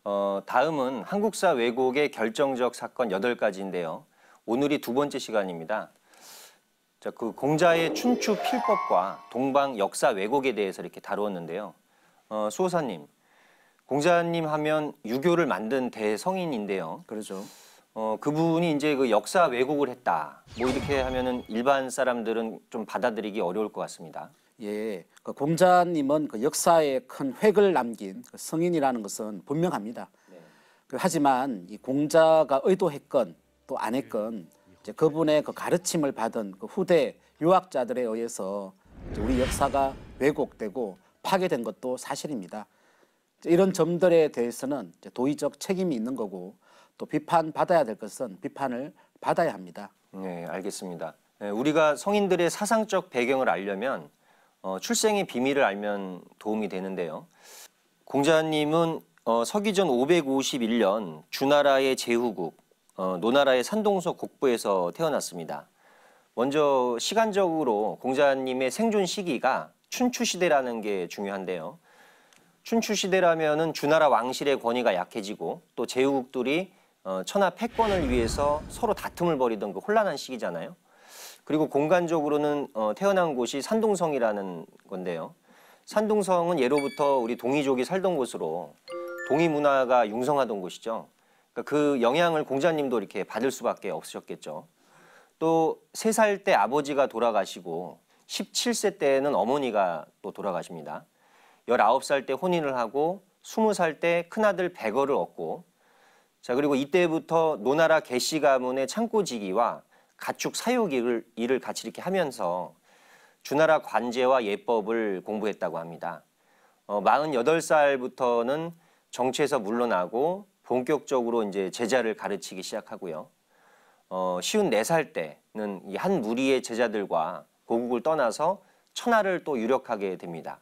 다음은 한국사 왜곡의 결정적 사건 8가지인데요. 오늘이 두 번째 시간입니다. 자, 그 공자의 춘추 필법과 동방 역사 왜곡에 대해서 이렇게 다루었는데요. 수호사님, 공자님 하면 유교를 만든 대성인인데요. 그렇죠. 그분이 이제 그 역사 왜곡을 했다. 뭐 이렇게 하면은 일반 사람들은 좀 받아들이기 어려울 것 같습니다. 예, 그 공자님은 그 역사에 큰 획을 남긴 그 성인이라는 것은 분명합니다. 네. 하지만 이 공자가 의도했건 또 안 했건 이제 그분의 그 가르침을 받은 그 후대 유학자들에 의해서 이제 우리 역사가 왜곡되고 파괴된 것도 사실입니다. 이런 점들에 대해서는 이제 도의적 책임이 있는 거고 또 비판받아야 될 것은 비판을 받아야 합니다. 네, 알겠습니다. 네, 우리가 성인들의 사상적 배경을 알려면 출생의 비밀을 알면 도움이 되는데요. 공자님은 서기전 551년 주나라의 제후국, 노나라의 산동서 곡부에서 태어났습니다. 먼저 시간적으로 공자님의 생존 시기가 춘추시대라는 게 중요한데요. 춘추시대라면은 주나라 왕실의 권위가 약해지고 또 제후국들이 천하 패권을 위해서 서로 다툼을 벌이던 그 혼란한 시기잖아요. 그리고 공간적으로는 태어난 곳이 산동성이라는 건데요. 산동성은 예로부터 우리 동이족이 살던 곳으로 동이 문화가 융성하던 곳이죠. 그러니까 그 영향을 공자님도 이렇게 받을 수밖에 없으셨겠죠. 또 3살 때 아버지가 돌아가시고 17세 때는 어머니가 또 돌아가십니다. 19살 때 혼인을 하고 20살 때 큰아들 백어를 얻고, 자, 그리고 이때부터 노나라 개씨 가문의 창고지기와 가축 사육 일을 같이 이렇게 하면서 주나라 관제와 예법을 공부했다고 합니다. 48살부터는 정치에서 물러나고 본격적으로 이제 제자를 가르치기 시작하고요. 54살 때는 이 한 무리의 제자들과 고국을 떠나서 천하를 또 유력하게 됩니다.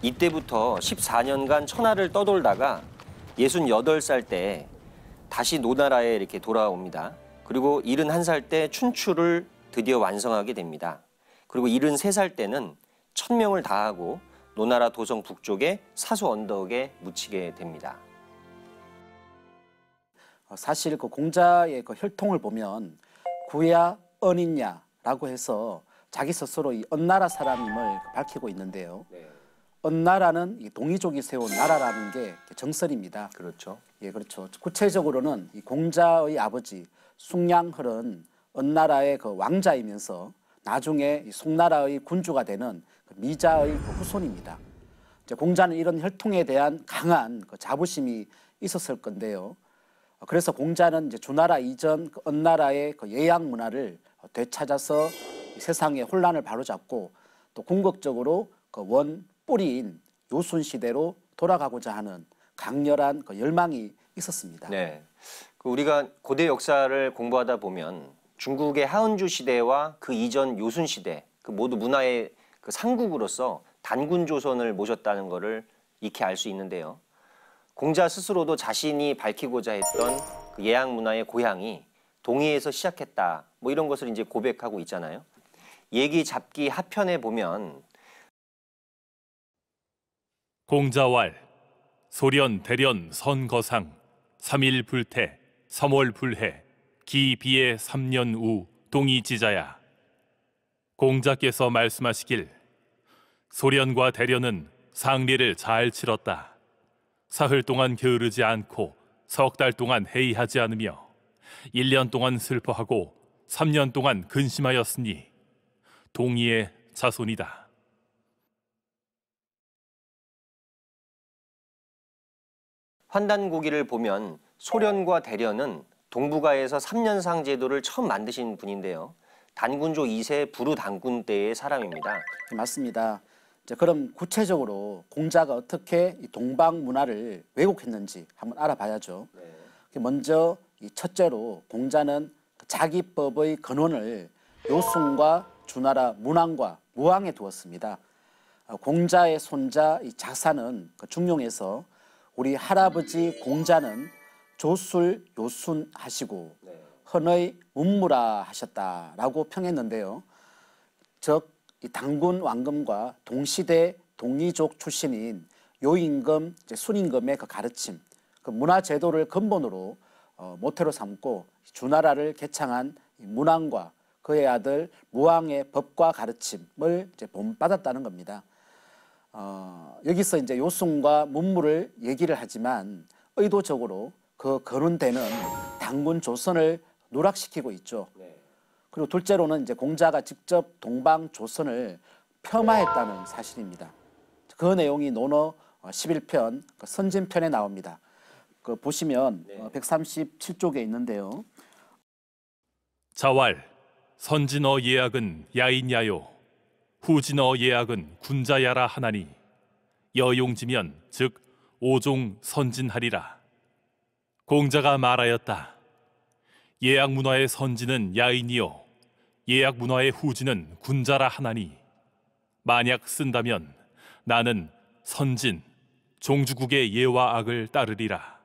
이때부터 14년간 천하를 떠돌다가 68살 때 다시 노나라에 이렇게 돌아옵니다. 그리고 71살 때 춘추를 드디어 완성하게 됩니다. 그리고 73살 때는 1000명을 다하고 노나라 도성 북쪽의 사수 언덕에 묻히게 됩니다. 사실 그 공자의 그 혈통을 보면 구야 언이냐라고 해서 자기 스스로 이 언나라 사람임을 밝히고 있는데요. 네. 언나라는 이 동이족이 세운 나라라는 게 정설입니다. 그렇죠. 예, 그렇죠. 구체적으로는 이 공자의 아버지 숭양헐은 언나라의 그 왕자이면서 나중에 이 송나라의 군주가 되는 그 미자의 그 후손입니다. 이제 공자는 이런 혈통에 대한 강한 그 자부심이 있었을 건데요. 그래서 공자는 이제 주나라 이전 그 언나라의 그 예양 문화를 되찾아서 세상의 혼란을 바로잡고 또 궁극적으로 그 원 뿌리인 요순 시대로 돌아가고자 하는 강렬한 그 열망이 있었습니다. 네, 우리가 고대 역사를 공부하다 보면 중국의 하은주 시대와 그 이전 요순 시대, 그 모두 문화의 그 상국으로서 단군 조선을 모셨다는 것을 익히 알 수 있는데요. 공자 스스로도 자신이 밝히고자 했던 그 예양 문화의 고향이 동이에서 시작했다. 뭐 이런 것을 이제 고백하고 있잖아요. 얘기 잡기 하편에 보면 공자왈 소련 대련 선거상 3일 불태 3월 불해 기비의 3년 우 동이지자야. 공자께서 말씀하시길 소련과 대련은 상리를 잘 치렀다. 사흘 동안 게으르지 않고 석 달 동안 회의하지 않으며 1년 동안 슬퍼하고 3년 동안 근심하였으니 동이의 자손이다. 환단고기를 보면 소련과 대련은 동북아에서 3년상 제도를 처음 만드신 분인데요. 단군조 2세 부르단군 때의 사람입니다. 맞습니다. 이제 그럼 구체적으로 공자가 어떻게 이 동방 문화를 왜곡했는지 한번 알아봐야죠. 네. 먼저 이 첫째로 공자는 자기법의 근원을 요순과 주나라 문왕과 무왕에 두었습니다. 공자의 손자 이 자사는 그 중용에서 우리 할아버지 공자는 조술 요순 하시고 헌의 문무라 하셨다라고 평했는데요. 즉 이 단군 왕금과 동시대 동이족 출신인 요임금, 순임금의 그 가르침, 그 문화 제도를 근본으로 모태로 삼고 주나라를 개창한 문왕과 그의 아들 무왕의 법과 가르침을 이제 본받았다는 겁니다. 여기서 이제 요순과 문무를 얘기를 하지만 의도적으로 그 거론되는 단군 조선을 누락시키고 있죠. 그리고 둘째로는 이제 공자가 직접 동방 조선을 폄하했다는 사실입니다. 그 내용이 논어 11편 선진편에 나옵니다. 그 보시면 137쪽에 있는데요. 자왈 선진어 예약은 야인야요 후진어 예약은 군자야라 하나니 여용지면 즉 오종 선진하리라. 공자가 말하였다. 예약 문화의 선진은 야인이요 예약 문화의 후진은 군자라 하나니 만약 쓴다면 나는 선진 종주국의 예와 악을 따르리라.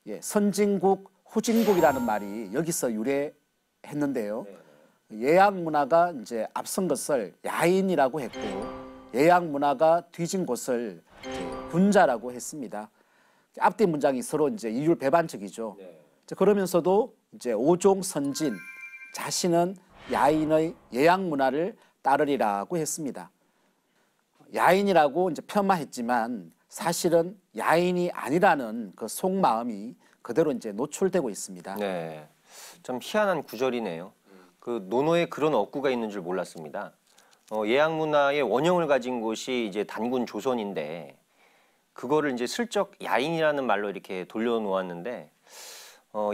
예, 선진국, 후진국이라는 말이 여기서 유래했는데요. 예약 문화가 이제 앞선 것을 야인이라고 했고 예약 문화가 뒤진 것을 군자라고 했습니다. 앞뒤 문장이 서로 이제 이율 배반적이죠. 그러면서도 이제 오종 선진 자신은 야인의 예약 문화를 따르리라고 했습니다. 야인이라고 이제 폄하했지만 사실은 야인이 아니라는 그 속마음이 그대로 이제 노출되고 있습니다. 네, 좀 희한한 구절이네요. 그 논어에 그런 어구가 있는 줄 몰랐습니다. 예약 문화의 원형을 가진 곳이 이제 단군 조선인데 그거를 이제 슬쩍 야인이라는 말로 이렇게 돌려놓았는데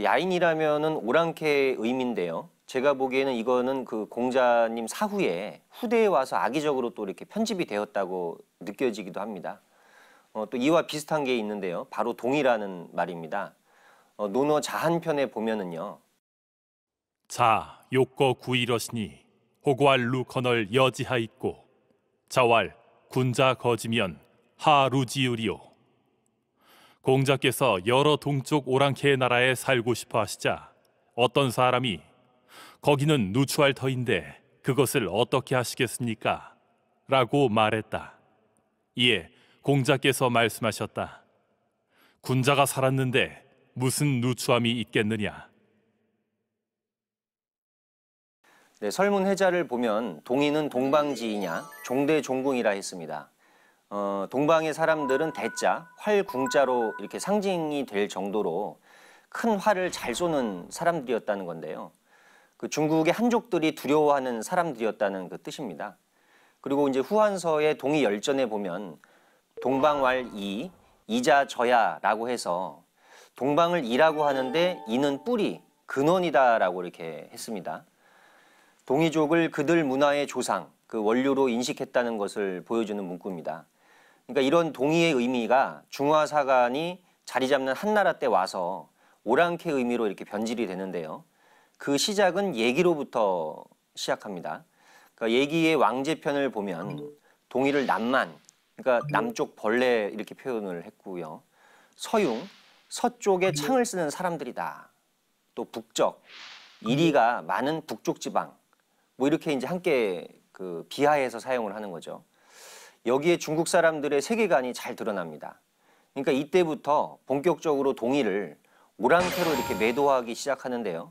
야인이라면은 오랑캐의 의미인데요. 제가 보기에는 이거는 그 공자님 사후에 후대에 와서 악의적으로 또 이렇게 편집이 되었다고 느껴지기도 합니다. 또 이와 비슷한 게 있는데요. 바로 동이라는 말입니다. 논어 자한편에 보면은요. 자 욕거 구이러시니 호구알 루커널 여지하 있고 자왈 군자 거지면 하루지으리오. 공자께서 여러 동쪽 오랑캐의 나라에 살고 싶어 하시자 어떤 사람이 거기는 누추할 터인데 그것을 어떻게 하시겠습니까? 라고 말했다. 이에 공자께서 말씀하셨다. 군자가 살았는데 무슨 누추함이 있겠느냐. 네, 설문회자를 보면 동이는 동방지이냐 종대종궁이라 했습니다. 동방의 사람들은 대자, 활궁자로 이렇게 상징이 될 정도로 큰 활을 잘 쏘는 사람들이었다는 건데요. 그 중국의 한족들이 두려워하는 사람들이었다는 그 뜻입니다. 그리고 이제 후한서의 동이열전에 보면 동방왈이, 이자저야라고 해서 동방을 이라고 하는데 이는 뿌리, 근원이다라고 이렇게 했습니다. 동이족을 그들 문화의 조상, 그 원류로 인식했다는 것을 보여주는 문구입니다. 그러니까 이런 동이의 의미가 중화사관이 자리 잡는 한나라 때 와서 오랑캐 의미로 이렇게 변질이 되는데요. 그 시작은 예기로부터 시작합니다. 그러니까 예기의 왕제편을 보면 동이를 남만, 그러니까 남쪽 벌레 이렇게 표현을 했고요. 서융, 서쪽에 창을 쓰는 사람들이다. 또 북적, 이리가 많은 북쪽 지방, 뭐 이렇게 이제 함께 그 비하해서 사용을 하는 거죠. 여기에 중국 사람들의 세계관이 잘 드러납니다. 그러니까 이때부터 본격적으로 동이를 오랑캐로 이렇게 매도하기 시작하는데요.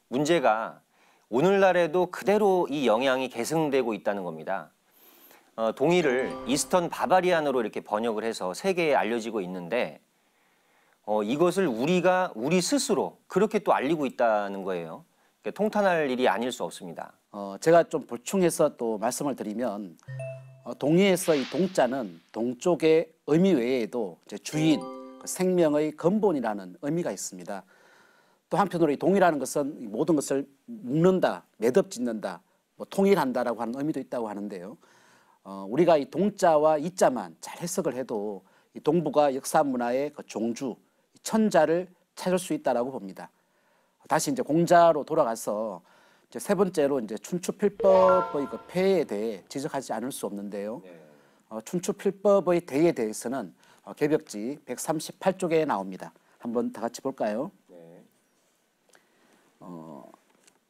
문제가 오늘날에도 그대로 이 영향이 계승되고 있다는 겁니다. 동이를 이스턴 바바리안으로 이렇게 번역을 해서 세계에 알려지고 있는데 이것을 우리 스스로 그렇게 또 알리고 있다는 거예요. 그러니까 통탄할 일이 아닐 수 없습니다. 제가 좀 보충해서 또 말씀을 드리면 동의에서 이 동자는 동쪽의 의미 외에도 이제 주인, 생명의 근본이라는 의미가 있습니다. 또 한편으로 이 동이라는 것은 모든 것을 묶는다, 매듭짓는다, 뭐 통일한다라고 하는 의미도 있다고 하는데요. 우리가 이 동자와 이자만 잘 해석을 해도 이 동북아 역사 문화의 그 종주, 천자를 찾을 수 있다라고 봅니다. 다시 이제 공자로 돌아가서 이제 세 번째로 이제 춘추필법의 그 폐해에 대해 지적하지 않을 수 없는데요. 춘추필법의 대에 대해서는 개벽지 138쪽에 나옵니다. 한번 다 같이 볼까요?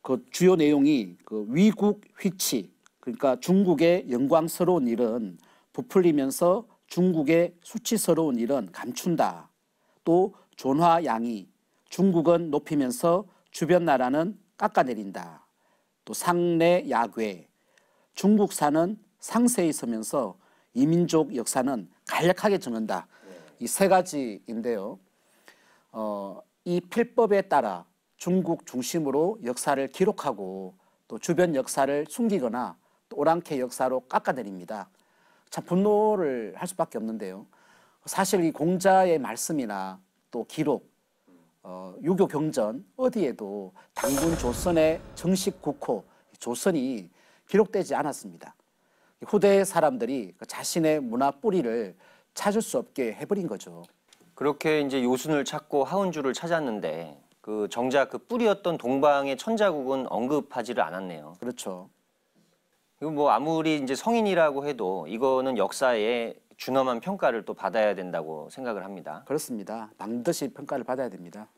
그 주요 내용이 그 위국 휘치, 그러니까 중국의 영광스러운 일은 부풀리면서 중국의 수치스러운 일은 감춘다. 또 존화양위, 중국은 높이면서 주변 나라는 깎아내린다. 또 상례야괴, 중국사는 상세히 서면서 이민족 역사는 간략하게 전한다. 이 세 가지인데요. 이 필법에 따라 중국 중심으로 역사를 기록하고 또 주변 역사를 숨기거나 또 오랑캐 역사로 깎아내립니다. 참 분노를 할 수밖에 없는데요. 사실 이 공자의 말씀이나 또 기록, 유교 경전 어디에도 당군 조선의 정식 국호 조선이 기록되지 않았습니다. 후대 사람들이 자신의 문화 뿌리를 찾을 수 없게 해버린 거죠. 그렇게 이제 요순을 찾고 하운주를 찾았는데 그 정작 그 뿌리였던 동방의 천자국은 언급하지를 않았네요. 그렇죠. 이거 뭐 아무리 이제 성인이라고 해도 이거는 역사에 준엄한 평가를 또 받아야 된다고 생각을 합니다. 그렇습니다. 반드시 평가를 받아야 됩니다.